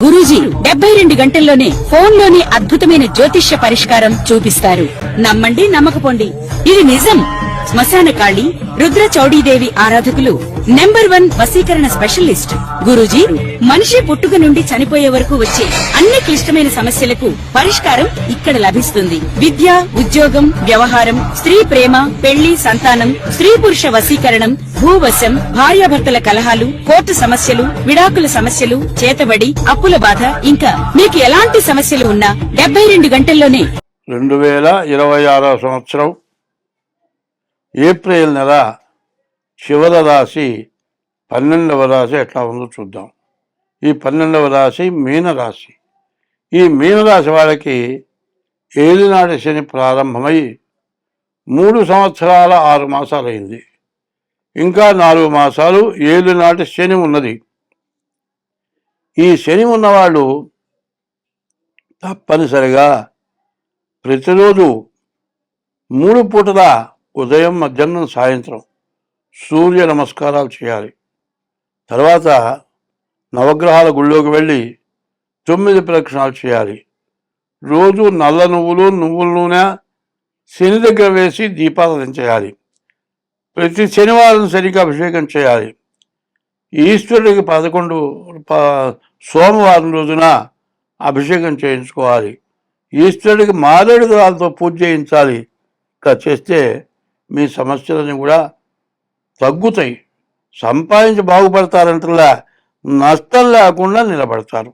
గురూజీ 72 గంటల్లోనే ఫోన్ లోని అద్భుతమైన జ్యోతిష్య పరిష్కారం చూపిస్తారు. నమ్మండి, నమ్మకపోండి, ఇది నిజం. శ్మశాన కాళి రుద్ర చౌడీదేవి ఆరాధకులు నంబర్ 1 వశీకరణ స్పెషలిస్ట్ గురూజీ. మనిషి పుట్టుక నుండి చనిపోయే వరకు వచ్చే అన్ని క్లిష్టమైన సమస్యలకు పరిష్కారం ఇక్కడ లభిస్తుంది. విద్య, ఉద్యోగం, వ్యవహారం, స్త్రీ ప్రేమ, పెళ్లి, సంతానం, స్త్రీ పురుష వశీకరణం, భూవశం, భార్యాభర్తల కలహాలు, కోర్టు సమస్యలు, విడాకుల సమస్యలు, చేతబడి, అప్పుల బాధ, ఇంకా మీకు ఎలాంటి సమస్యలు ఉన్నా 72 గంటల్లోనే. 2026 సంవత్సరం ఏప్రిల్ నెల చివరి రాశి 12వ రాశి ఎట్లా ఉందో చూద్దాం. ఈ 12వ రాశి మీనరాశి. ఈ మీనరాశి వాళ్ళకి ఏలినాటి శని ప్రారంభమై 3 సంవత్సరాల 6 మాసాలు అయింది. ఇంకా 4 మాసాలు ఏలినాటి శని ఉన్నది. ఈ శని ఉన్నవాళ్ళు తప్పనిసరిగా ప్రతిరోజు 3 పూటల ఉదయం, మధ్యాహ్నం, సాయంత్రం సూర్య నమస్కారాలు చేయాలి. తర్వాత నవగ్రహాల గుళ్ళోకి వెళ్ళి 9 ప్రదక్షిణాలు చేయాలి. రోజు నల్ల నువ్వుల నూనె శని దగ్గర వేసి దీపారాధన చేయాలి. ప్రతి శనివారం శనికి అభిషేకం చేయాలి. ఈశ్వరుడికి 11 సోమవారం రోజున అభిషేకం చేయించుకోవాలి. ఈశ్వరుడికి మారేడు దళాలతో పూజ చేయించాలి. ఇట్లా చేస్తే మీ సమస్యలని కూడా తగ్గుతాయి. సంపాదించి బాగుపడతారంటలా నష్టం లేకుండా నిలబడతారు.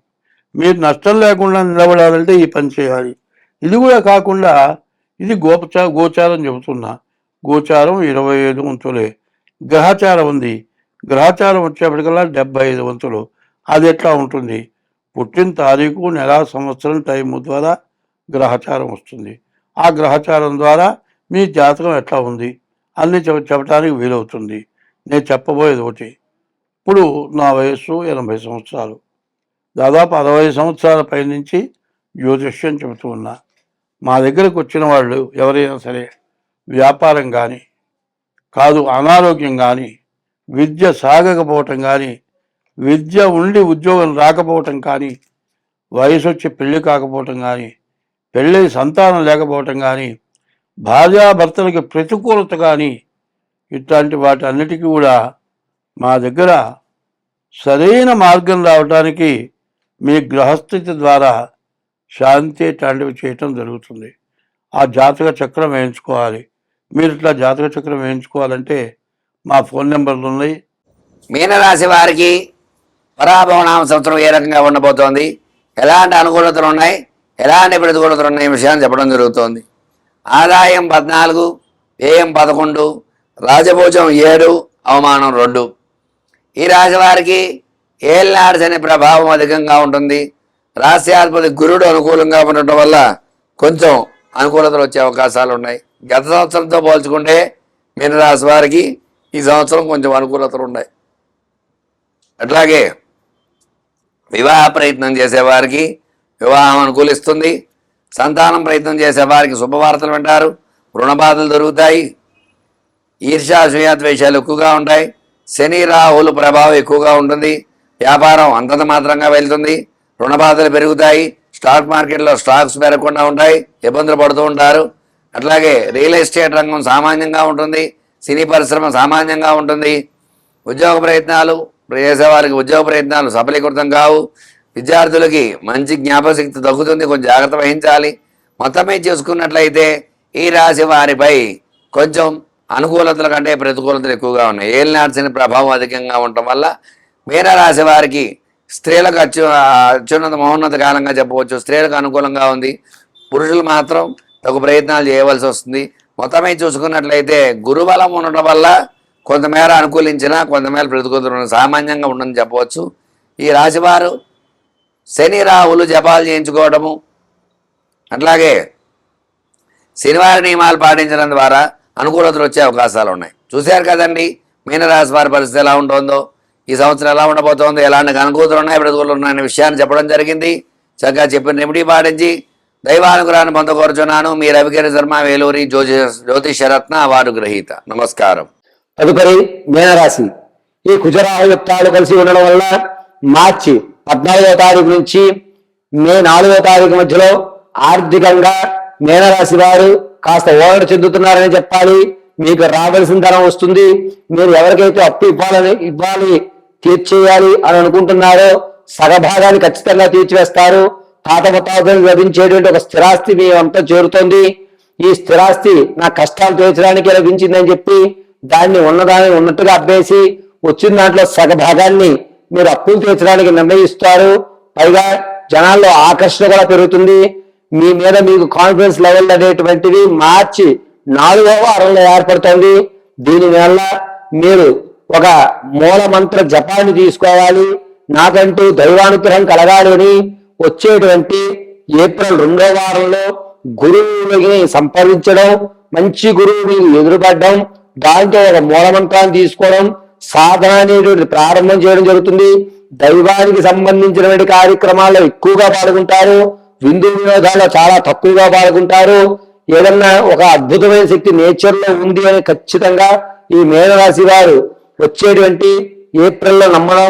మీరు నష్టం లేకుండా నిలబడాలంటే ఈ పని చేయాలి. ఇది కూడా కాకుండా ఇది గోచారం చెబుతున్నా. గోచారం 25 వంతులే. గ్రహచారం ఉంది. గ్రహచారం వచ్చేప్పటికల్లా 75 వంతులు. అది ఎట్లా ఉంటుంది? పుట్టిన తారీఖు, నెల, సంవత్సరం, టైము ద్వారా గ్రహచారం వస్తుంది. ఆ గ్రహచారం ద్వారా మీ జాతకం ఎట్లా ఉంది అన్నీ చెప్పడానికి వీలవుతుంది. నేను చెప్పబోయేది ఒకటి. ఇప్పుడు నా వయస్సు 80 సంవత్సరాలు. దాదాపు 60 సంవత్సరాల పై నుంచి జ్యోతిష్యం చెబుతూ ఉన్నా. మా దగ్గరకు వచ్చిన వాళ్ళు ఎవరైనా సరే వ్యాపారం కానీ కాదు, అనారోగ్యం కానీ, విద్య సాగకపోవటం కానీ, విద్య ఉండి ఉద్యోగం రాకపోవటం కానీ, వయసు వచ్చి పెళ్లి కాకపోవటం కానీ, పెళ్ళై సంతానం లేకపోవటం కానీ, భార్యాభర్తలకి ప్రతికూలత కానీ, ఇట్లాంటి వాటి అన్నిటికీ కూడా మా దగ్గర సరైన మార్గం రావడానికి మీ గ్రహస్థితి ద్వారా శాంతి ఇట్లాంటివి చేయటం జరుగుతుంది. ఆ జాతక చక్రం వేయించుకోవాలి. మీరు ఇట్లా జాతక చక్రం వేయించుకోవాలంటే మా ఫోన్ నెంబర్లు ఉన్నాయి. మీనరాశి వారికి పరాభవనామ సంవత్సరం ఏ రకంగా ఉండబోతోంది, ఎలాంటి అనుకూలతలు ఉన్నాయి, ఎలాంటి ప్రతికూలతలు ఉన్నాయి విషయాన్ని చెప్పడం జరుగుతోంది. ఆదాయం 14, వ్యయం 11, రాజభోజం 7, అవమానం 2. ఈ రాశి వారికి ఏలినాటి శని ప్రభావం అధికంగా ఉంటుంది. రాశ్యాధిపతి గురుడు అనుకూలంగా ఉండటం వల్ల కొంచెం అనుకూలతలు వచ్చే అవకాశాలు ఉన్నాయి. గత సంవత్సరంతో పోల్చుకుంటే మీనరాశి వారికి ఈ సంవత్సరం కొంచెం అనుకూలతలు ఉన్నాయి. అట్లాగే వివాహ ప్రయత్నం చేసేవారికి వివాహం అనుకూలిస్తుంది. సంతానం ప్రయత్నం చేసేవారికి శుభవార్తలు వింటారు. రుణబాధలు దొరుకుతాయి. ఈర్ష్యాసూయాద్వేషాలు ఎక్కువగా ఉంటాయి. శని రాహుల ప్రభావం ఎక్కువగా ఉంటుంది. వ్యాపారం అంతంత మాత్రంగా వెళ్తుంది. రుణబాధలు పెరుగుతాయి. స్టాక్ మార్కెట్లో స్టాక్స్ పెరగకుండా ఉంటాయి. ఇబ్బందులు పడుతూ ఉంటారు. అట్లాగే రియల్ ఎస్టేట్ రంగం సామాన్యంగా ఉంటుంది. సినీ పరిశ్రమ సామాన్యంగా ఉంటుంది. ఉద్యోగ ప్రయత్నాలు చేసేవారికి ఉద్యోగ ప్రయత్నాలు సఫలీకృతం కావు. విద్యార్థులకి మంచి జ్ఞాపకశక్తి తగ్గుతుంది. కొంచెం జాగ్రత్త వహించాలి. మొత్తమే చూసుకున్నట్లయితే ఈ రాశి వారిపై కొంచెం అనుకూలతల కంటే ప్రతికూలతలు ఎక్కువగా ఉన్నాయి. ఏలినాటి శని ప్రభావం అధికంగా ఉండటం వల్ల మీనరాశి వారికి స్త్రీలకు అత్యున్నత మహోన్నత కాలంగా చెప్పవచ్చు. స్త్రీలకు అనుకూలంగా ఉంది. పురుషులు మాత్రం తగు ప్రయత్నాలు చేయవలసి వస్తుంది. మొత్తమే చూసుకున్నట్లయితే గురుబలం ఉండటం వల్ల కొంతమేర అనుకూలించినా కొంతమేర ప్రతికూలతలు సామాన్యంగా ఉండని చెప్పవచ్చు. ఈ రాశివారు శని రాహులు జపాలు చేయించుకోవడము, అట్లాగే శనివార నియమాలు పాటించడం ద్వారా అనుకూలతలు వచ్చే అవకాశాలు ఉన్నాయి. చూశారు కదండి మీనరాశి వారి పరిస్థితి ఎలా ఉంటుందో, ఈ సంవత్సరం ఎలా ఉండబోతోందో, ఎలాంటి అనుకూలతలు ఉన్నాయి, ప్రతికూలతలు ఉన్నాయనే విషయాన్ని చెప్పడం జరిగింది. చక్కగా చెప్పిన రెమెడీ పాటించి దైవానుగ్రహాన్ని పొందకోరుచున్నాను. మీ రవికిరణ్ శర్మ, వేలూరి జ్యోతిషరత్న అవార్డు గ్రహీత. నమస్కారం. తదుపరి మీనరాశి. ఈ కుజరాహు యుక్తాలు కలిసి ఉండడం వల్ల మార్చి 14వ తారీఖు నుంచి మే 4వ తారీఖు మధ్యలో ఆర్థికంగా మీనరాశి వారు కాస్త ఓరట చెందుతున్నారని చెప్పాలి. మీకు రావాల్సిన ధనం వస్తుంది. మీరు ఎవరికైతే అప్పు ఇవ్వాలి తీర్చేయాలి అని అనుకుంటున్నారో సగభాగాన్ని ఖచ్చితంగా తీర్చివేస్తారు. తాత ముత్తాతలకు లభించేటువంటి ఒక స్థిరాస్తి మీ అంతా చేరుతోంది. ఈ స్థిరాస్తి నా కష్టాలు తీర్చడానికి లభించిందని చెప్పి దాన్ని ఉన్నదాన్ని ఉన్నట్టుగా అబ్బేసి వచ్చిన దాంట్లో సగభాగాన్ని మీరు అప్పులు తీర్చడానికి నిర్ణయిస్తారు. పైగా జనాల్లో ఆకర్షణ కూడా పెరుగుతుంది. మీ మీద మీకు కాన్ఫిడెన్స్ లెవెల్ అనేటువంటిది మార్చి 4వ వారంలో ఏర్పడుతోంది. దీనివల్ల మీరు ఒక మూల మంత్ర జపాన్ని తీసుకోవాలి. నాకంటూ దైవానుగ్రహం కలగాలి అని వచ్చేటువంటి ఏప్రిల్ 2వ వారంలో గురువుని సంప్రదించడం, మంచి గురువు మీకు ఎదురుపడడం, దాంతో ఒక మూలమంత్రాన్ని తీసుకోవడం, సాధన అనేటువంటి ప్రారంభం చేయడం జరుగుతుంది. దైవానికి సంబంధించినటువంటి కార్యక్రమాల్లో ఎక్కువగా పాల్గొంటారు. విందు వినోదాల్లో చాలా తక్కువగా పాల్గొంటారు. ఏదన్నా ఒక అద్భుతమైన శక్తి నేచర్ లో ఉంది అని ఖచ్చితంగా ఈ మీనరాశి వారు వచ్చేటువంటి ఏప్రిల్లో నమ్మడం,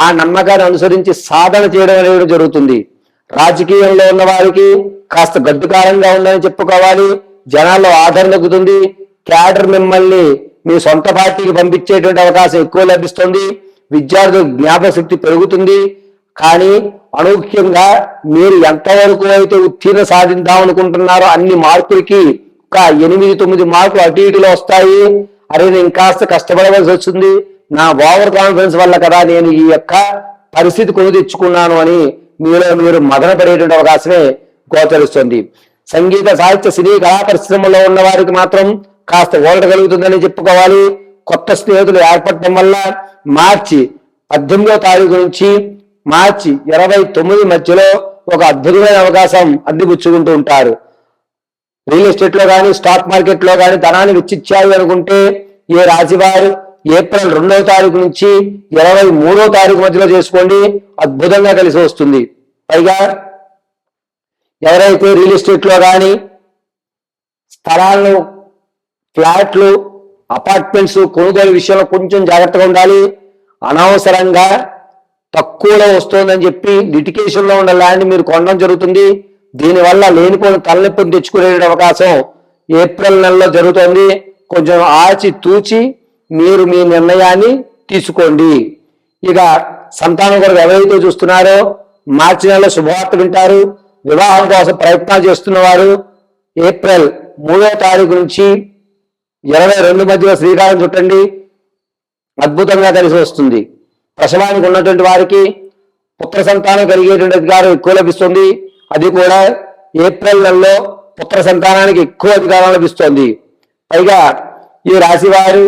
ఆ నమ్మకాన్ని అనుసరించి సాధన చేయడం అనేది జరుగుతుంది. రాజకీయంలో ఉన్న వారికి కాస్త గడ్డుకారంగా ఉందని చెప్పుకోవాలి. జనాల్లో ఆదరణ దక్కుతుంది. క్యాడర్ మిమ్మల్ని మీ సొంత పార్టీకి పంపించేటువంటి అవకాశం ఎక్కువ లభిస్తుంది. విద్యార్థుల జ్ఞాపకశక్తి పెరుగుతుంది. కానీ అనూహ్యంగా మీరు ఎంతవరకు అయితే ఉత్తీర్ణ సాధిద్దాం అనుకుంటున్నారో అన్ని మార్కులకి ఒక 8-9 మార్కులు అటు ఇటులో వస్తాయి. అరే నేను కాస్త కష్టపడవలసి వచ్చింది, నా ఓవర్ కాన్ఫిడెన్స్ వల్ల కదా నేను ఈ యొక్క పరిస్థితి కొని తెచ్చుకున్నాను అని మీలో మీరు మదన పడేటువంటి అవకాశమే గోచరిస్తుంది. సంగీత సాహిత్య సినీ కళా పరిశ్రమలో ఉన్న వారికి మాత్రం కాస్త ఓరట కలుగుతుందని చెప్పుకోవాలి. కొత్త స్నేహితులు ఏర్పడటం వల్ల మార్చి 18వ తారీఖు నుంచి మార్చి 29 మధ్యలో ఒక అద్భుతమైన అవకాశం అందిపుచ్చుకుంటూ ఉంటారు. రియల్ ఎస్టేట్ లో కానీ స్టాక్ మార్కెట్ లో కానీ ధనాన్ని వెచ్చిచ్చారు అనుకుంటే ఏ రాశి వారు ఏప్రిల్ 2వ తారీఖు నుంచి 23వ తారీఖు మధ్యలో చేసుకోండి. అద్భుతంగా కలిసి వస్తుంది. పైగా ఎవరైతే రియల్ ఎస్టేట్ లో కానీ స్థలాలను, ఫ్లాట్లు, అపార్ట్మెంట్స్ కొనుగోలు విషయంలో కొంచెం జాగ్రత్తగా ఉండాలి. అనవసరంగా తక్కువలో వస్తుందని చెప్పి లిటికేషన్ లో ఉన్న ల్యాండ్ మీరు కొనడం జరుగుతుంది. దీనివల్ల లేనిపోయిన తలనొప్పిని తెచ్చుకునే అవకాశం ఏప్రిల్ నెలలో జరుగుతుంది. కొంచెం ఆచి తూచి మీరు మీ నిర్ణయాన్ని తీసుకోండి. ఇక సంతానం కొరకు ఎవరైతే చూస్తున్నారో మార్చి నెలలో శుభవార్త వింటారు. వివాహం కోసం ప్రయత్నాలు చేస్తున్న వారు ఏప్రిల్ 3వ తారీఖు నుంచి 22 మధ్యలో శ్రీకారం చుట్టండి. అద్భుతంగా కలిసి వస్తుంది. ప్రసవానికి ఉన్నటువంటి వారికి పుత్ర సంతానం కలిగేటువంటి అధికారం ఎక్కువ లభిస్తుంది. అది కూడా ఏప్రిల్ నెలలో పుత్ర సంతానానికి ఎక్కువ అధికారం లభిస్తుంది. పైగా ఈ రాశి వారు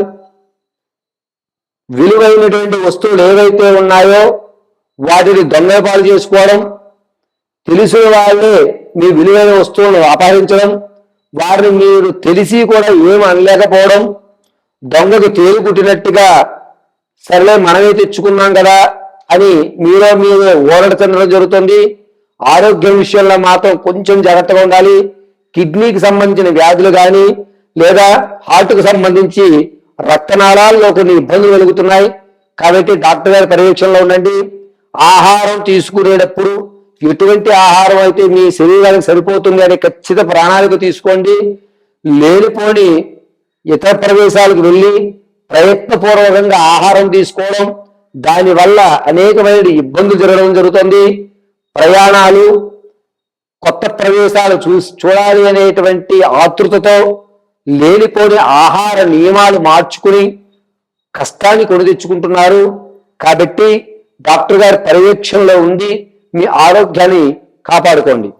విలువైనటువంటి వస్తువులు ఏవైతే ఉన్నాయో వాటిని దొంగపాలు చేసుకోవడం, తెలిసిన వాళ్ళే మీ విలువైన వస్తువులను అపహరించడం, వారిని మీరు తెలిసి కూడా ఏం అనలేకపోవడం, దొంగకు తేలు కుట్టినట్టుగా సరేలే మనమే తెచ్చుకున్నాం కదా అని మీలో మీరు ఓరట చెందడం జరుగుతుంది. ఆరోగ్యం విషయంలో మాత్రం కొంచెం జాగ్రత్తగా ఉండాలి. కిడ్నీకి సంబంధించిన వ్యాధులు కానీ లేదా హార్ట్కు సంబంధించి రక్తనాళాల్లో కొన్ని ఇబ్బందులు కలుగుతున్నాయి. కాబట్టి డాక్టర్ గారి పర్యవేక్షణలో ఉండండి. ఆహారం తీసుకునేటప్పుడు ఎటువంటి ఆహారం అయితే మీ శరీరానికి సరిపోతుంది అనే ఖచ్చిత ప్రణాళిక తీసుకోండి. లేనిపోని ఇతర ప్రదేశాలకు వెళ్ళి ప్రయత్నపూర్వకంగా ఆహారం తీసుకోవడం, దానివల్ల అనేకమైన ఇబ్బందులు జరగడం జరుగుతుంది. ప్రయాణాలు, కొత్త ప్రదేశాలు చూడాలి అనేటువంటి ఆతృతతో లేనిపోని ఆహార నియమాలు మార్చుకుని కష్టాన్ని కొని తెచ్చుకుంటున్నారు. కాబట్టి డాక్టర్ గారి పర్యవేక్షణలో ఉండి మీ ఆరోగ్యాన్ని కాపాడుకోండి.